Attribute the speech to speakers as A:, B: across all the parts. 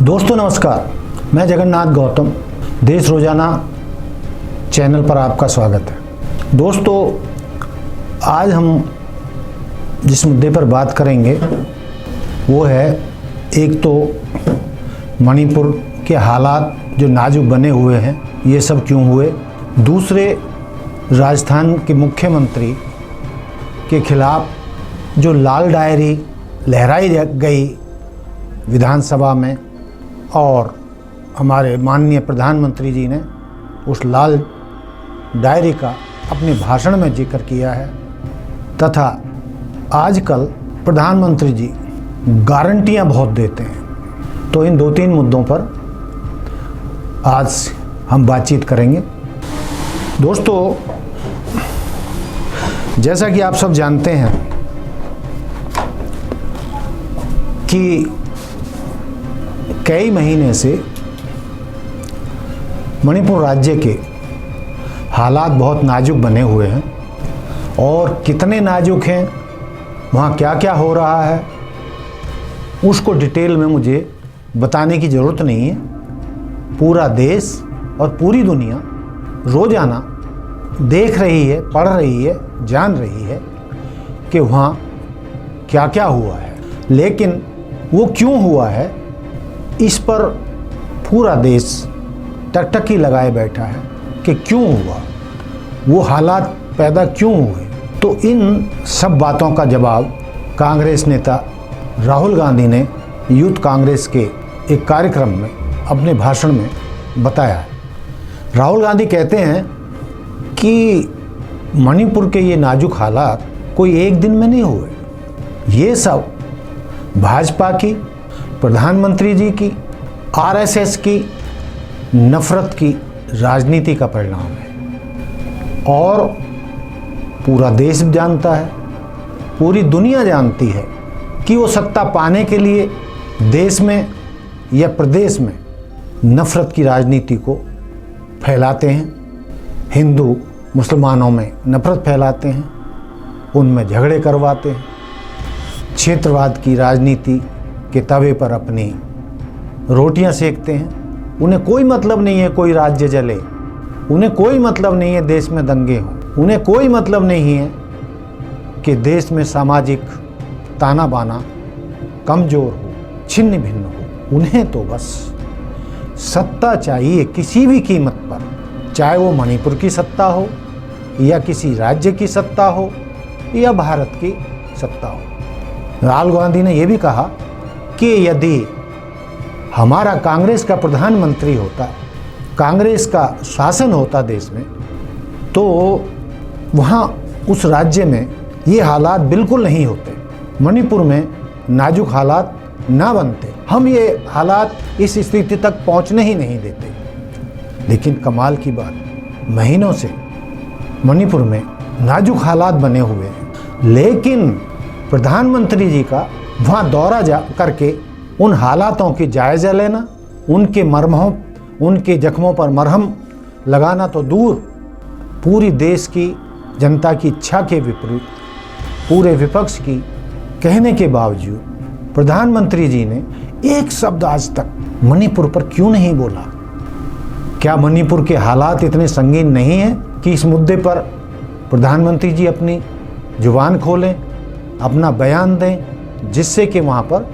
A: दोस्तों नमस्कार, मैं जगन्नाथ गौतम, देश रोजाना चैनल पर आपका स्वागत है। दोस्तों, आज हम जिस मुद्दे पर बात करेंगे वो है एक तो मणिपुर के हालात जो नाजुक बने हुए हैं, ये सब क्यों हुए। दूसरे, राजस्थान के मुख्यमंत्री के खिलाफ जो लाल डायरी लहराई गई विधानसभा में और हमारे माननीय प्रधानमंत्री जी ने उस लाल डायरी का अपने भाषण में जिक्र किया है, तथा आजकल प्रधानमंत्री जी गारंटियां बहुत देते हैं। तो इन दो तीन मुद्दों पर आज हम बातचीत करेंगे। दोस्तों, जैसा कि आप सब जानते हैं कि कई महीने से मणिपुर राज्य के हालात बहुत नाजुक बने हुए हैं और कितने नाजुक हैं, वहाँ क्या क्या हो रहा है, उसको डिटेल में मुझे बताने की ज़रूरत नहीं है। पूरा देश और पूरी दुनिया रोज़ाना देख रही है, पढ़ रही है, जान रही है कि वहाँ क्या क्या हुआ है। लेकिन वो क्यों हुआ है, इस पर पूरा देश टकटकी लगाए बैठा है कि क्यों हुआ, वो हालात पैदा क्यों हुए। तो इन सब बातों का जवाब कांग्रेस नेता राहुल गांधी ने यूथ कांग्रेस के एक कार्यक्रम में अपने भाषण में बताया है। राहुल गांधी कहते हैं कि मणिपुर के ये नाजुक हालात कोई एक दिन में नहीं हुए, ये सब भाजपा की, प्रधानमंत्री जी की, आरएसएस की नफरत की राजनीति का परिणाम है। और पूरा देश जानता है, पूरी दुनिया जानती है कि वो सत्ता पाने के लिए देश में या प्रदेश में नफरत की राजनीति को फैलाते हैं। हिंदू मुसलमानों में नफरत फैलाते हैं, उनमें झगड़े करवाते हैं, क्षेत्रवाद की राजनीति के तवे पर अपनी रोटियां सेकते हैं। उन्हें कोई मतलब नहीं है कोई राज्य जले, उन्हें कोई मतलब नहीं है देश में दंगे हों, उन्हें कोई मतलब नहीं है कि देश में सामाजिक ताना बाना कमज़ोर हो, छिन्न भिन्न हो। उन्हें तो बस सत्ता चाहिए किसी भी कीमत पर, चाहे वो मणिपुर की सत्ता हो या किसी राज्य की सत्ता हो या भारत की सत्ता हो। राहुल गांधी ने यह भी कहा कि यदि हमारा कांग्रेस का प्रधानमंत्री होता, कांग्रेस का शासन होता देश में, तो वहाँ उस राज्य में ये हालात बिल्कुल नहीं होते, मणिपुर में नाजुक हालात ना बनते, हम ये हालात इस स्थिति तक पहुँचने ही नहीं देते। लेकिन कमाल की बात, महीनों से मणिपुर में नाजुक हालात बने हुए हैं, लेकिन प्रधानमंत्री जी का वहाँ दौरा करके उन हालातों की जायज़ा लेना, उनके मरहमों, उनके जख्मों पर मरहम लगाना तो दूर, पूरी देश की जनता की इच्छा के विपरीत, पूरे विपक्ष की कहने के बावजूद प्रधानमंत्री जी ने एक शब्द आज तक मणिपुर पर क्यों नहीं बोला। क्या मणिपुर के हालात इतने संगीन नहीं हैं कि इस मुद्दे पर प्रधानमंत्री जी अपनी जुबान खोलें, अपना बयान दें, जिससे कि वहाँ पर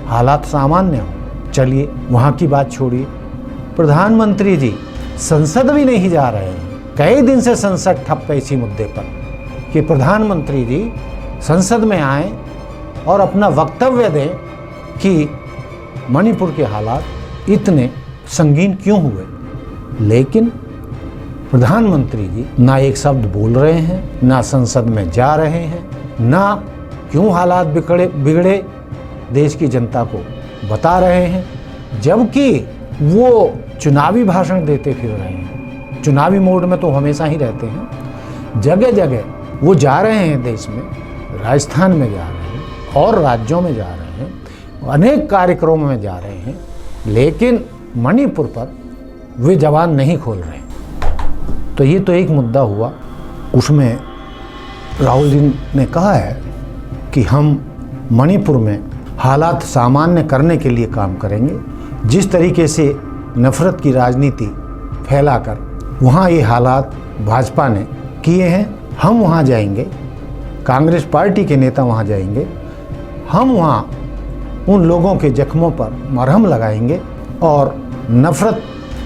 A: हालात सामान्य हों। चलिए वहाँ की बात छोड़िए, प्रधानमंत्री जी संसद भी नहीं जा रहे हैं। कई दिन से संसद ठप है इसी मुद्दे पर कि प्रधानमंत्री जी संसद में आएँ और अपना वक्तव्य दें कि मणिपुर के हालात इतने संगीन क्यों हुए। लेकिन प्रधानमंत्री जी ना एक शब्द बोल रहे हैं, ना संसद में जा रहे हैं, ना क्यों हालात बिगड़े देश की जनता को बता रहे हैं, जबकि वो चुनावी भाषण देते फिर रहे हैं। चुनावी मोड में तो हमेशा ही रहते हैं, जगह जगह वो जा रहे हैं, देश में, राजस्थान में जा रहे हैं और राज्यों में जा रहे हैं, अनेक कार्यक्रमों में जा रहे हैं, लेकिन मणिपुर पर वे जबान नहीं खोल रहे। तो ये तो एक मुद्दा हुआ। उसमें राहुल जी ने कहा है कि हम मणिपुर में हालात सामान्य करने के लिए काम करेंगे, जिस तरीके से नफरत की राजनीति फैलाकर वहाँ ये हालात भाजपा ने किए हैं, हम वहाँ जाएंगे, कांग्रेस पार्टी के नेता वहाँ जाएंगे, हम वहाँ उन लोगों के जख्मों पर मरहम लगाएंगे और नफ़रत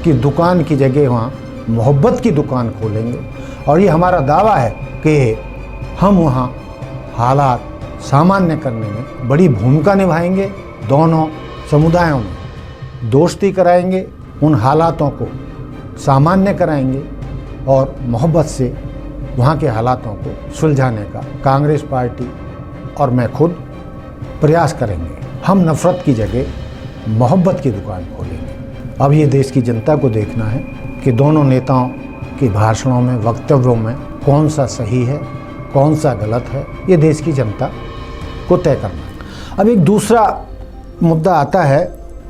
A: की दुकान की जगह वहाँ मोहब्बत की दुकान खोलेंगे। और ये हमारा दावा है कि हम वहाँ हालात सामान्य करने में बड़ी भूमिका निभाएंगे, दोनों समुदायों में दोस्ती कराएंगे, उन हालातों को सामान्य कराएंगे और मोहब्बत से वहाँ के हालातों को सुलझाने का कांग्रेस पार्टी और मैं खुद प्रयास करेंगे। हम नफ़रत की जगह मोहब्बत की दुकान खोलेंगे। अब ये देश की जनता को देखना है कि दोनों नेताओं के भाषणों में, वक्तव्यों में कौन सा सही है, कौन सा गलत है, ये देश की जनता को तय करना है। अब एक दूसरा मुद्दा आता है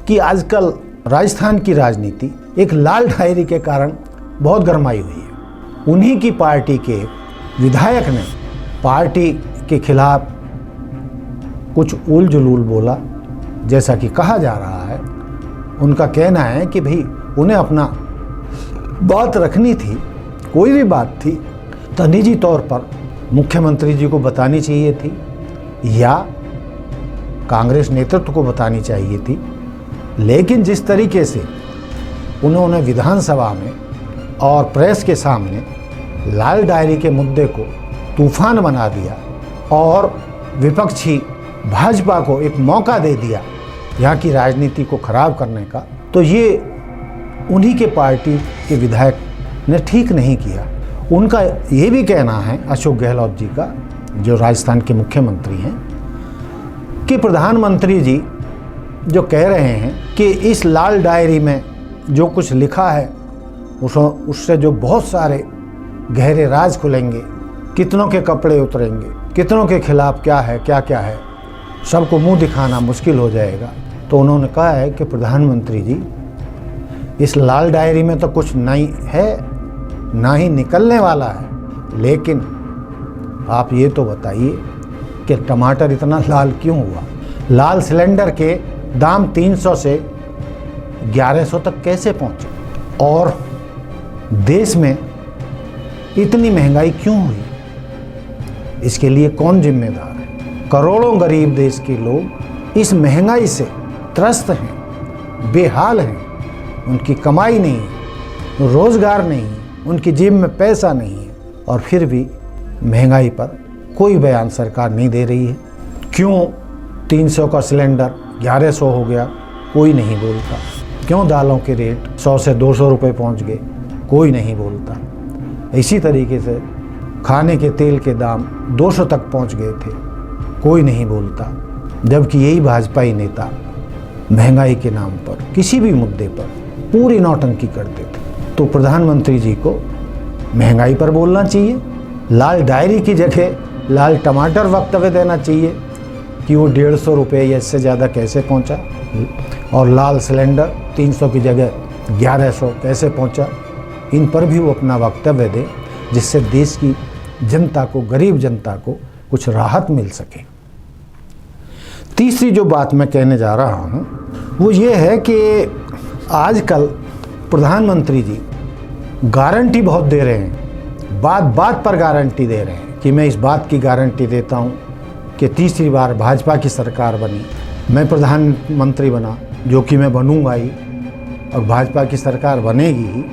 A: कि आजकल राजस्थान की राजनीति एक लाल डायरी के कारण बहुत गरमाई हुई है। उन्हीं की पार्टी के विधायक ने पार्टी के खिलाफ कुछ उल जुलूल बोला, जैसा कि कहा जा रहा है। उनका कहना है कि भाई उन्हें अपना बात रखनी थी, कोई भी बात थी तो निजी तौर पर मुख्यमंत्री जी को बतानी चाहिए थी या कांग्रेस नेतृत्व को बतानी चाहिए थी। लेकिन जिस तरीके से उन्होंने विधानसभा में और प्रेस के सामने लाल डायरी के मुद्दे को तूफान बना दिया और विपक्षी भाजपा को एक मौका दे दिया यहाँ की राजनीति को खराब करने का, तो ये उन्हीं के पार्टी के विधायक ने ठीक नहीं किया। उनका ये भी कहना है, अशोक गहलोत जी का, जो राजस्थान के मुख्यमंत्री हैं, कि प्रधानमंत्री जी जो कह रहे हैं कि इस लाल डायरी में जो कुछ लिखा है उससे जो बहुत सारे गहरे राज खुलेंगे, कितनों के कपड़े उतरेंगे, कितनों के खिलाफ क्या है क्या क्या है, सबको मुंह दिखाना मुश्किल हो जाएगा। तो उन्होंने कहा है कि प्रधानमंत्री जी, इस लाल डायरी में तो कुछ नहीं है, ना ही निकलने वाला है, लेकिन आप ये तो बताइए कि टमाटर इतना लाल क्यों हुआ? लाल सिलेंडर के दाम 300 से 1100 तक कैसे पहुंचे? और देश में इतनी महंगाई क्यों हुई? इसके लिए कौन जिम्मेदार है? करोड़ों गरीब देश के लोग इस महंगाई से त्रस्त हैं, बेहाल हैं, उनकी कमाई नहीं है, रोजगार नहीं है, उनकी जेब में पैसा नहीं है, और फिर भी महंगाई पर कोई बयान सरकार नहीं दे रही है। क्यों 300 का सिलेंडर 1100 हो गया, कोई नहीं बोलता। क्यों दालों के रेट 100 से 200 रुपये पहुँच गए, कोई नहीं बोलता। इसी तरीके से खाने के तेल के दाम 200 तक पहुँच गए थे, कोई नहीं बोलता। जबकि यही भाजपाई नेता महंगाई के नाम पर किसी भी मुद्दे पर पूरी नौटंकी करते थे। तो प्रधानमंत्री जी को महंगाई पर बोलना चाहिए, लाल डायरी की जगह लाल टमाटर वक्तव्य देना चाहिए कि वो 150 रुपये या इससे ज़्यादा कैसे पहुंचा, और लाल सिलेंडर 300 की जगह 1100 कैसे पहुंचा। इन पर भी वो अपना वक्तव्य दे, जिससे देश की जनता को, गरीब जनता को कुछ राहत मिल सके। तीसरी जो बात मैं कहने जा रहा हूँ वो ये है कि आजकल प्रधानमंत्री जी गारंटी बहुत दे रहे हैं, बात बात पर गारंटी दे रहे हैं कि मैं इस बात की गारंटी देता हूँ कि तीसरी बार भाजपा की सरकार बनी, मैं प्रधानमंत्री बना, जो कि मैं बनूंगा ही, और भाजपा की सरकार बनेगी ही।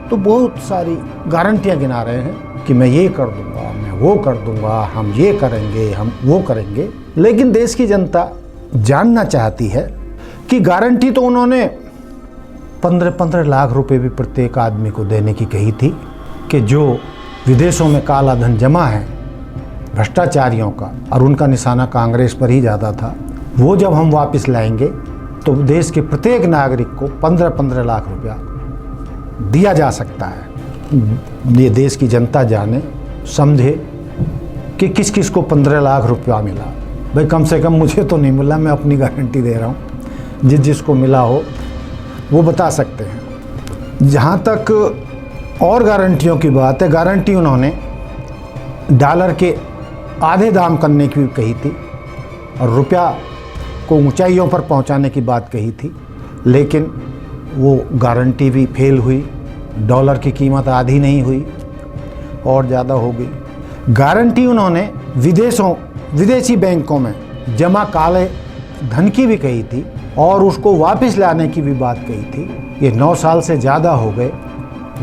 A: तो बहुत सारी गारंटियाँ गिना रहे हैं कि मैं ये कर दूंगा, मैं वो कर दूंगा, हम ये करेंगे, हम वो करेंगे। लेकिन देश की जनता जानना चाहती है कि गारंटी तो उन्होंने 15-15 लाख रुपए भी प्रत्येक आदमी को देने की कही थी, कि जो विदेशों में काला धन जमा है भ्रष्टाचारियों का, और उनका निशाना कांग्रेस पर ही ज़्यादा था, वो जब हम वापस लाएंगे तो देश के प्रत्येक नागरिक को 15-15 लाख रुपया दिया जा सकता है। ये देश की जनता जाने, समझे कि किस किस को 15 लाख रुपया मिला। भाई कम से कम मुझे तो नहीं मिला, मैं अपनी गारंटी दे रहा हूँ, जिसको मिला हो वो बता सकते हैं। जहाँ तक और गारंटियों की बात है, गारंटी उन्होंने डॉलर के आधे दाम करने की कही थी और रुपया को ऊंचाइयों पर पहुंचाने की बात कही थी। लेकिन वो गारंटी भी फेल हुई। डॉलर की कीमत आधी नहीं हुई और ज़्यादा हो गई। गारंटी उन्होंने विदेशी बैंकों में जमा काले धन की भी कही थी और उसको वापस लाने की भी बात कही थी। ये 9 साल से ज़्यादा हो गए।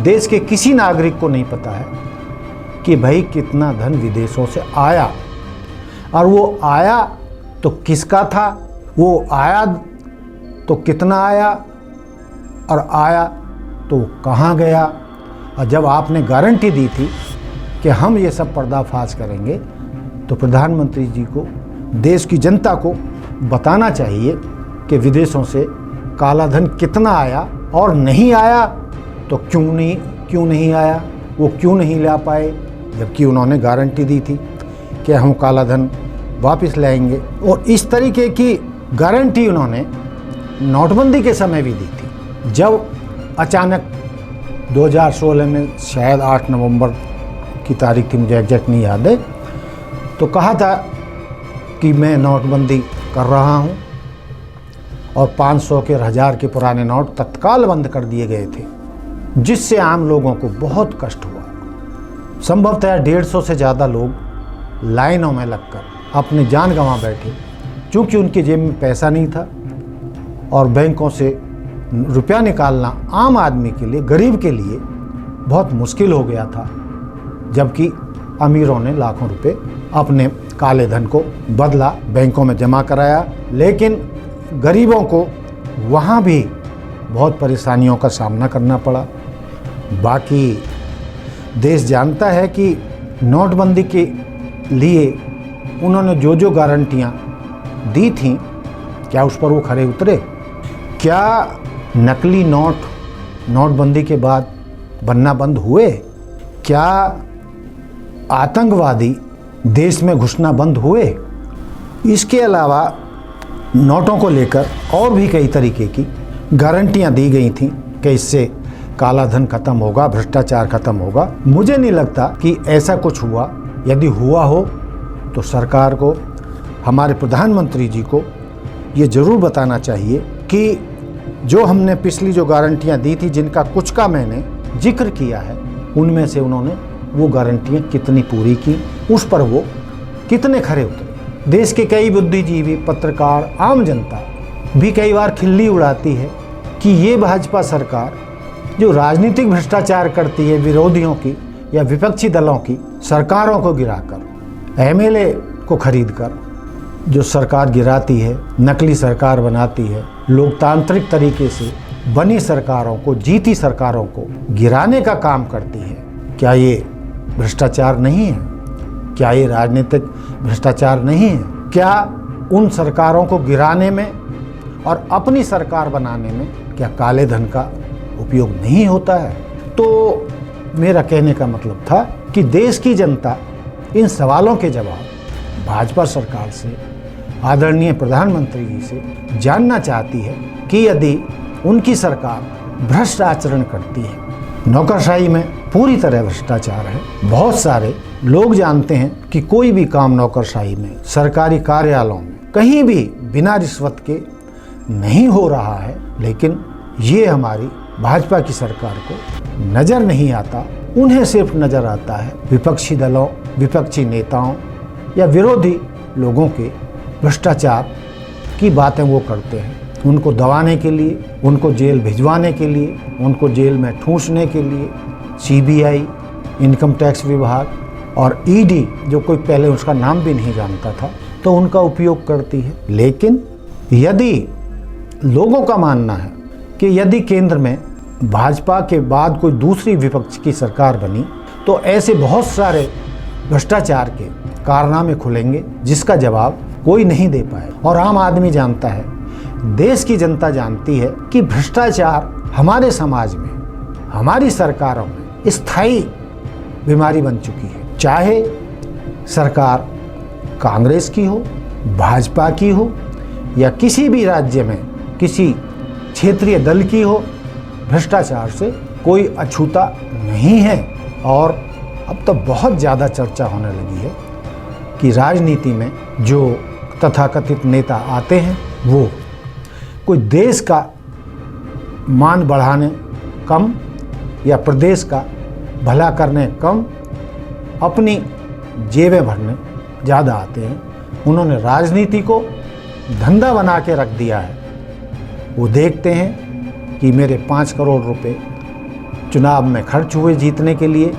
A: देश के किसी नागरिक को नहीं पता है कि भाई कितना धन विदेशों से आया, और वो आया तो किसका था, वो आया तो कितना आया, और आया तो कहाँ गया। और जब आपने गारंटी दी थी कि हम ये सब पर्दाफाश करेंगे, तो प्रधानमंत्री जी को, देश की जनता को बताना चाहिए कि विदेशों से काला धन कितना आया, और नहीं आया तो क्यों नहीं आया, वो क्यों नहीं ला पाए, जबकि उन्होंने गारंटी दी थी कि हम काला धन वापस लाएंगे। और इस तरीके की गारंटी उन्होंने नोटबंदी के समय भी दी थी। जब अचानक 2016 में, शायद 8 नवंबर की तारीख थी, मुझे एग्जैक्ट नहीं याद है, तो कहा था कि मैं नोटबंदी कर रहा हूं, और 500 के 1000 के पुराने नोट तत्काल बंद कर दिए गए थे, जिससे आम लोगों को बहुत कष्ट हुआ। संभवतः 150 से ज़्यादा लोग लाइनों में लगकर अपनी जान गंवा बैठे, क्योंकि उनकी जेब में पैसा नहीं था और बैंकों से रुपया निकालना आम आदमी के लिए, गरीब के लिए बहुत मुश्किल हो गया था, जबकि अमीरों ने लाखों रुपए अपने काले धन को बदला, बैंकों में जमा कराया। लेकिन गरीबों को वहाँ भी बहुत परेशानियों का सामना करना पड़ा। बाकी देश जानता है कि नोटबंदी के लिए उन्होंने जो गारंटियाँ दी थीं, क्या उस पर वो खरे उतरे? क्या नकली नोटबंदी के बाद बनना बंद हुए? क्या आतंकवादी देश में घुसना बंद हुए? इसके अलावा नोटों को लेकर और भी कई तरीके की गारंटियां दी गई थीं कि इससे काला धन खत्म होगा, भ्रष्टाचार खत्म होगा। मुझे नहीं लगता कि ऐसा कुछ हुआ। यदि हुआ हो तो सरकार को, हमारे प्रधानमंत्री जी को ये ज़रूर बताना चाहिए कि जो हमने पिछली जो गारंटियां दी थी, जिनका कुछ का मैंने जिक्र किया है, उनमें से उन्होंने वो गारंटियां कितनी पूरी की, उस पर वो कितने खरे उतरे। देश के कई बुद्धिजीवी, पत्रकार, आम जनता भी कई बार खिल्ली उड़ाती है कि ये भाजपा सरकार जो राजनीतिक भ्रष्टाचार करती है, विरोधियों की या विपक्षी दलों की सरकारों को गिराकर, एमएलए को खरीदकर जो सरकार गिराती है, नकली सरकार बनाती है, लोकतांत्रिक तरीके से बनी सरकारों को, जीती सरकारों को गिराने का काम करती है। क्या ये भ्रष्टाचार नहीं है? क्या ये राजनीतिक भ्रष्टाचार नहीं है? क्या उन सरकारों को गिराने में और अपनी सरकार बनाने में क्या काले धन का उपयोग नहीं होता है? तो मेरा कहने का मतलब था कि देश की जनता इन सवालों के जवाब भाजपा सरकार से, आदरणीय प्रधानमंत्री जी से जानना चाहती है कि यदि उनकी सरकार भ्रष्ट आचरण करती है, नौकरशाही में पूरी तरह भ्रष्टाचार है। बहुत सारे लोग जानते हैं कि कोई भी काम नौकरशाही में, सरकारी कार्यालयों में कहीं भी बिना रिश्वत के नहीं हो रहा है, लेकिन ये हमारी भाजपा की सरकार को नज़र नहीं आता। उन्हें सिर्फ नज़र आता है विपक्षी दलों, विपक्षी नेताओं या विरोधी लोगों के भ्रष्टाचार की बातें वो करते हैं, उनको दबाने के लिए, उनको जेल भिजवाने के लिए, उनको जेल में ठूंसने के लिए सीबीआई, इनकम टैक्स विभाग और ईडी, जो कोई पहले उसका नाम भी नहीं जानता था, तो उनका उपयोग करती है। लेकिन यदि लोगों का मानना है कि यदि केंद्र में भाजपा के बाद कोई दूसरी विपक्ष की सरकार बनी तो ऐसे बहुत सारे भ्रष्टाचार के कारनामे खुलेंगे जिसका जवाब कोई नहीं दे पाए। और आम आदमी जानता है, देश की जनता जानती है कि भ्रष्टाचार हमारे समाज में, हमारी सरकारों में स्थायी बीमारी बन चुकी है। चाहे सरकार कांग्रेस की हो, भाजपा की हो या किसी भी राज्य में किसी क्षेत्रीय दल की हो, भ्रष्टाचार से कोई अछूता नहीं है। और अब तो बहुत ज़्यादा चर्चा होने लगी है कि राजनीति में जो तथाकथित नेता आते हैं वो कोई देश का मान बढ़ाने कम या प्रदेश का भला करने कम अपनी जेबें भरने ज़्यादा आते हैं। उन्होंने राजनीति को धंधा बना के रख दिया है। वो देखते हैं कि मेरे 5 करोड़ रुपए चुनाव में खर्च हुए जीतने के लिए,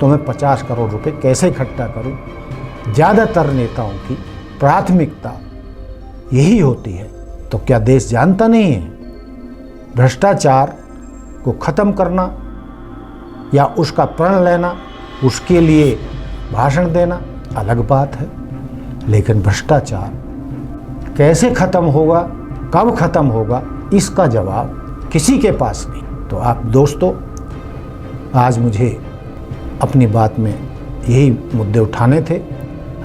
A: तो मैं 50 करोड़ रुपए कैसे इकट्ठा करूं। ज़्यादातर नेताओं की प्राथमिकता यही होती है। तो क्या देश जानता नहीं है? भ्रष्टाचार को ख़त्म करना या उसका प्रण लेना, उसके लिए भाषण देना अलग बात है, लेकिन भ्रष्टाचार कैसे ख़त्म होगा, कब ख़त्म होगा, इसका जवाब किसी के पास नहीं। तो आप दोस्तों, आज मुझे अपनी बात में यही मुद्दे उठाने थे।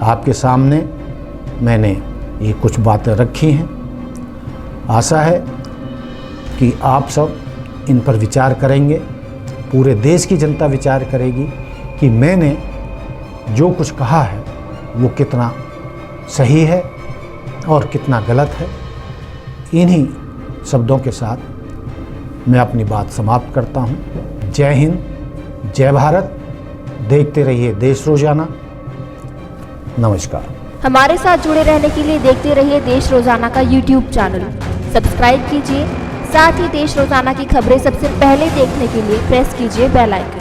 A: आपके सामने मैंने ये कुछ बातें रखी हैं। आशा है कि आप सब इन पर विचार करेंगे, पूरे देश की जनता विचार करेगी कि मैंने जो कुछ कहा है वो कितना सही है और कितना गलत है। इन्हीं शब्दों के साथ मैं अपनी बात समाप्त करता हूँ। जय हिंद, जय भारत। देखते रहिए देश रोजाना। नमस्कार।
B: हमारे साथ जुड़े रहने के लिए देखते रहिए देश रोजाना का YouTube चैनल सब्सक्राइब कीजिए। साथ ही देश रोजाना की खबरें सबसे पहले देखने के लिए प्रेस कीजिए बेल आइकन।